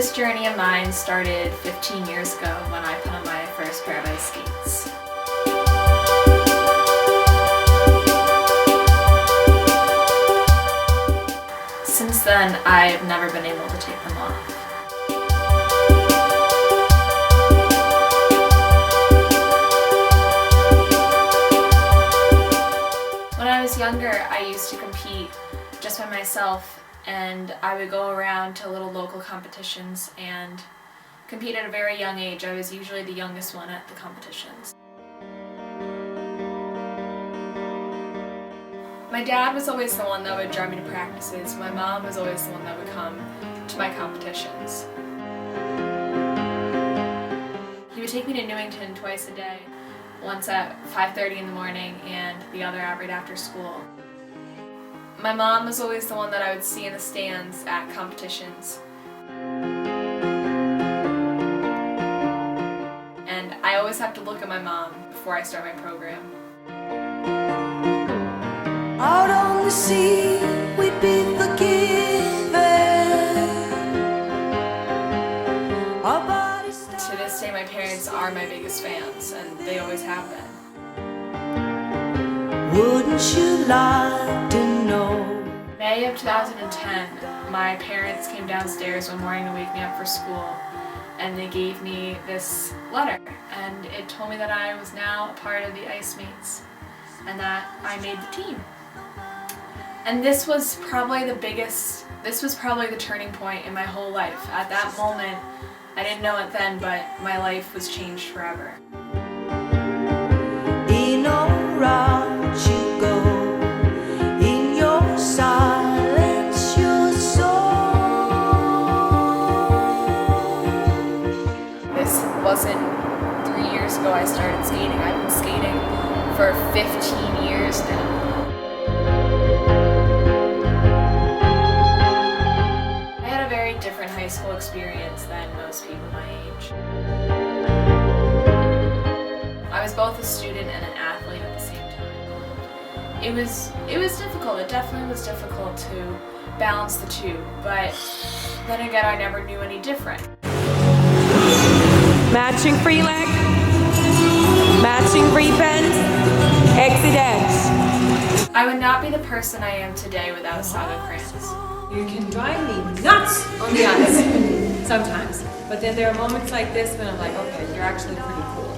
This journey of mine started 15 years ago when I put on my first pair of ice skates. Since then, I've never been able to take them off. When I was younger, I used to compete just by myself, and I would go around to little local competitions and compete at a very young age. I was usually the youngest one at the competitions. My dad was always the one that would drive me to practices. My mom was always the one that would come to my competitions. He would take me to Newington twice a day, once at 5:30 in the morning and the other right after school. My mom was always the one that I would see in the stands at competitions. And I always have to look at my mom before I start my program. Out on the sea, we'd be forgiven. Our bodies To this day, my parents are my biggest fans, and they always have been. Wouldn't you like to know? May of 2010, my parents came downstairs one morning to wake me up for school, and they gave me this letter, and it told me that I was now a part of the Ice Mates, and that I made the team. And this was probably the turning point in my whole life. At that moment, I didn't know it then, but my life was changed forever. In a rush you go, in your silence your soul. This wasn't 3 years ago I started skating. I've been skating for 15 years now. Different high school experience than most people my age. I was both a student and an athlete at the same time. It was difficult. It definitely was difficult to balance the two, but then again, I never knew any different. Matching free leg, matching free bend, exit edge. I would not be the person I am today without saga cramps. You can drive me nuts on the ice sometimes, but then there are moments like this when I'm like, okay, you're actually pretty cool.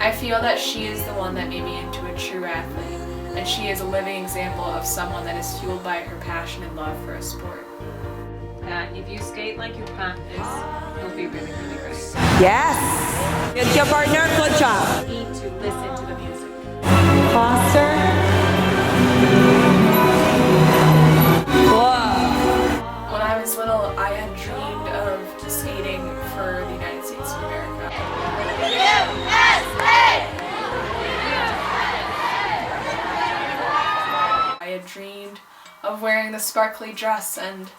I feel that she is the one that made me into a true athlete, and she is a living example of someone that is fueled by her passion and love for a sport. If you skate like you practice, you'll be really, really great. Yes! It's your partner, good job. You need to listen to the music. Foster. When I was little, I had dreamed of skating for the United States of America. I had dreamed of wearing the sparkly dress and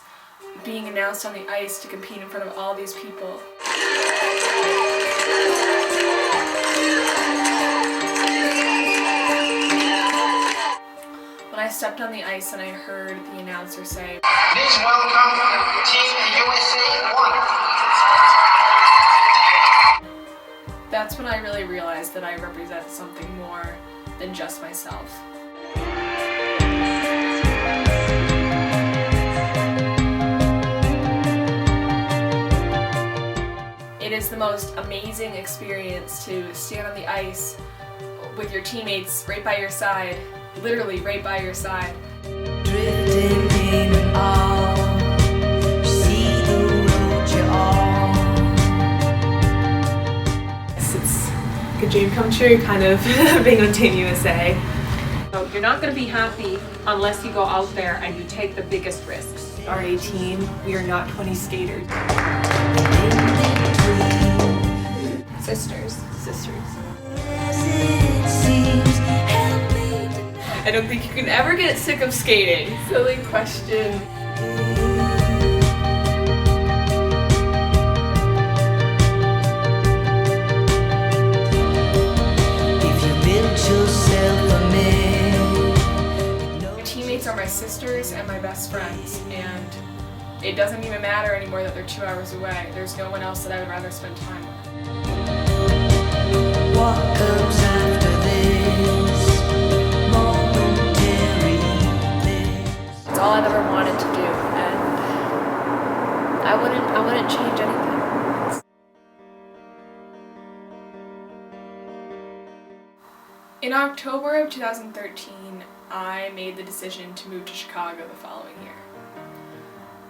being announced on the ice to compete in front of all these people. When I stepped on the ice and I heard the announcer say, "Please welcome Team USA 1. That's when I really realized that I represent something more than just myself. It is the most amazing experience to stand on the ice with your teammates right by your side, literally right by your side. Drifting in and out, see the road you're on. It's like a dream come true, kind of, being on Team USA. So you're not going to be happy unless you go out there and you take the biggest risks. Our 18, we are not 20 skaters. Sisters. I don't think you can ever get sick of skating. Silly question. If you built yourself a man. My teammates are my sisters and my best friends, and it doesn't even matter anymore that they're 2 hours away. There's no one else that I would rather spend time with. What comes after this momentary bliss? It's all I've ever wanted to do, and I wouldn't change anything. In October of 2013, I made the decision to move to Chicago the following year.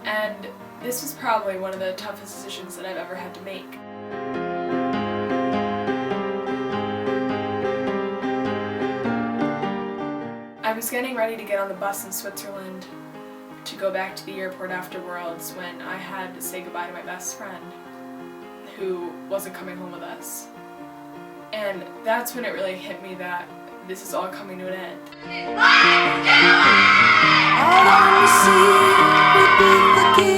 And this was probably one of the toughest decisions that I've ever had to make. I was getting ready to get on the bus in Switzerland to go back to the airport after Worlds when I had to say goodbye to my best friend, who wasn't coming home with us. And that's when it really hit me that this is all coming to an end. Out on the sea, we'd be forgiven.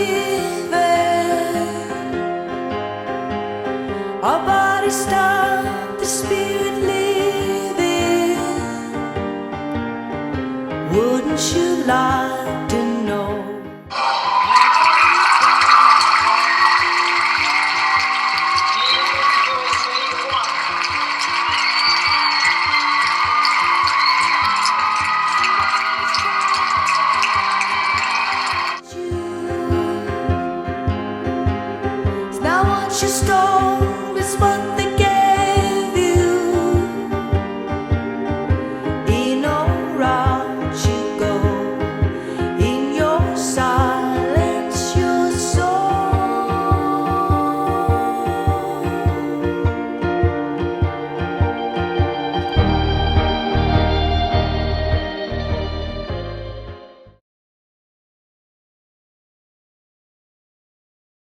Our bodies stop, the spirit living. Wouldn't you like to know